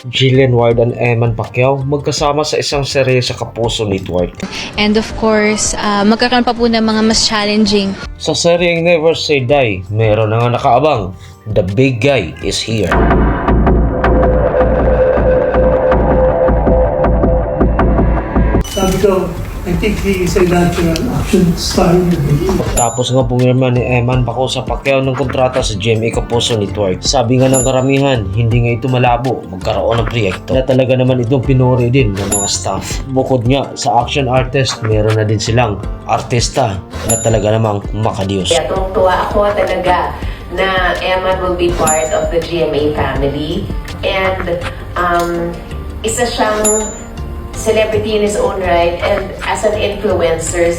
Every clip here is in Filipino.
Jillian Ward and Eman Pacquiao magkasama sa isang serye sa Kapuso Network. And of course, magkakaroon pa po ng mga mas challenging. Sa seryeng Never Say Die, meron na nga nakaabang, The Big Guy is Here. Sabi ko, I think he is a natural action star. Tapos nga pumirma ni Eman Pacquiao sa Pacquiao ng kontrata sa GMA Kapuso Network. Sabi nga ng karamihan, hindi nga ito malabo magkaroon ng proyekto na talaga naman itong pinuri din ng mga staff. Bukod nga sa action artist, meron na din silang artista na talaga namang makadiyos. Kaya tuwang-tuwa ako talaga na Eman will be part of the GMA family, and isa siyang celebrity in his own right, and as an influencer,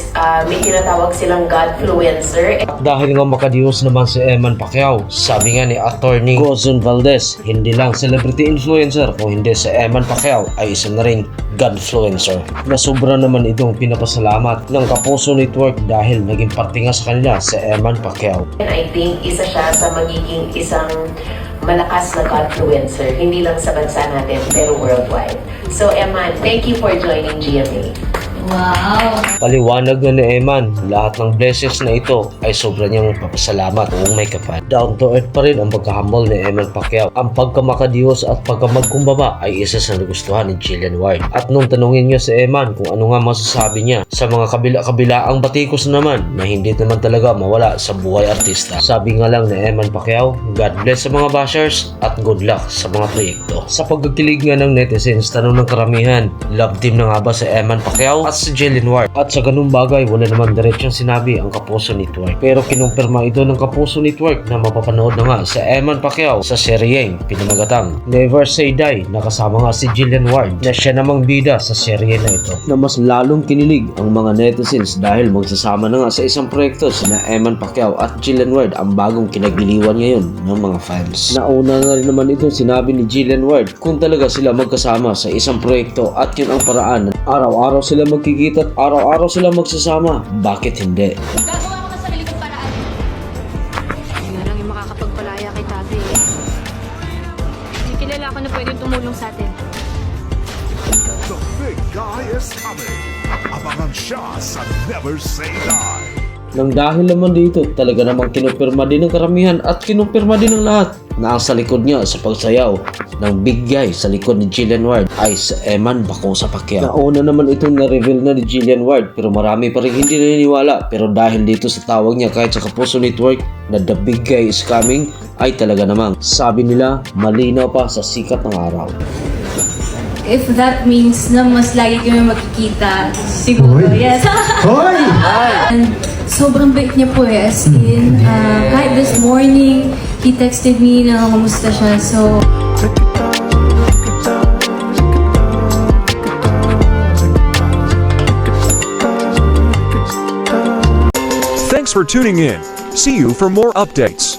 may tinatawag silang Godfluencer. At dahil nga makadiyos naman si Eman Pacquiao, sabi nga ni Attorney Gozon Valdez, hindi lang celebrity influencer kung hindi si Eman Pacquiao ay isa na ring Godfluencer. Na sobra naman itong pinapasalamat ng Kapuso Network dahil naging parte nga sa kanila si Eman Pacquiao. And I think isa siya sa magiging isang malakas na Godfluencer, hindi lang sa bansa natin, pero worldwide. So Eman, thank you for joining GMA. Wow! Paliwanag na ni Eman, lahat ng blessings na ito ay sobra niyang papasalamat kung may kapal. Down to earth pa rin ang pagkahambal ni Eman Pacquiao. Ang pagkamakadiyos at pagkamagkumbaba ay isa sa nagustuhan ni Jillian Ward. At nung tanungin niya si Eman kung ano nga masasabi niya sa mga kabila-kabilaang batikos naman na hindi naman talaga mawala sa buhay artista. Sabi nga lang ni Eman Pacquiao, God bless sa mga bashers at good luck sa mga proyekto. Sa pagkakilig nga ng netizens, tanong ng karamihan, love team na nga ba si Eman Pacquiao at si Jillian Ward? At sa ganung bagay, wala naman diretsong sinabi ang Kapuso Network. Pero kinumpirma ito ng Kapuso Network na mapapanood na nga si Eman Pacquiao sa seryeng pinamagatang Never Say Die, nakasama nga si Jillian Ward na siya namang bida sa serye na ito. Na mas lalong kinilig ang mga netizens dahil magsasama na nga sa isang proyekto sina Eman Pacquiao at Jillian Ward, ang bagong kinagiliwan ngayon ng mga fans. Nauna na rin naman ito sinabi ni Jillian Ward kung talaga sila magkasama sa isang proyekto at yun ang paraan. Araw-araw sila magkikita at araw-araw sila magsasama. Bakit hindi? Gagawa ko na sarili kong paraan. Yun lang yung makakapagpalaya kay Tabi. Hindi kilala ako na pwedeng tumulong sa atin. The big guy is coming. Abangan siya sa Never Say Die. Nang dahil naman dito, talaga namang kinumpirma din ng karamihan at kinumpirma din ng lahat na ang sa likod niya sa pagsayaw ng big guy sa likod ni Jillian Ward ay si Eman Pacquiao. Nauna naman itong na-reveal na ni Jillian Ward pero marami pa rin hindi naniniwala, pero dahil dito sa tawag niya kahit sa Kapuso Network na the big guy is coming ay talaga namang sabi nila malinaw pa sa sikat ng araw. If that means na mas lagi kami makikita, siguro, yes. Hoy! And sobrang bait niya po eh, as in, kahit this morning, he texted me na kamusta siya, so... Thanks for tuning in. See you for more updates.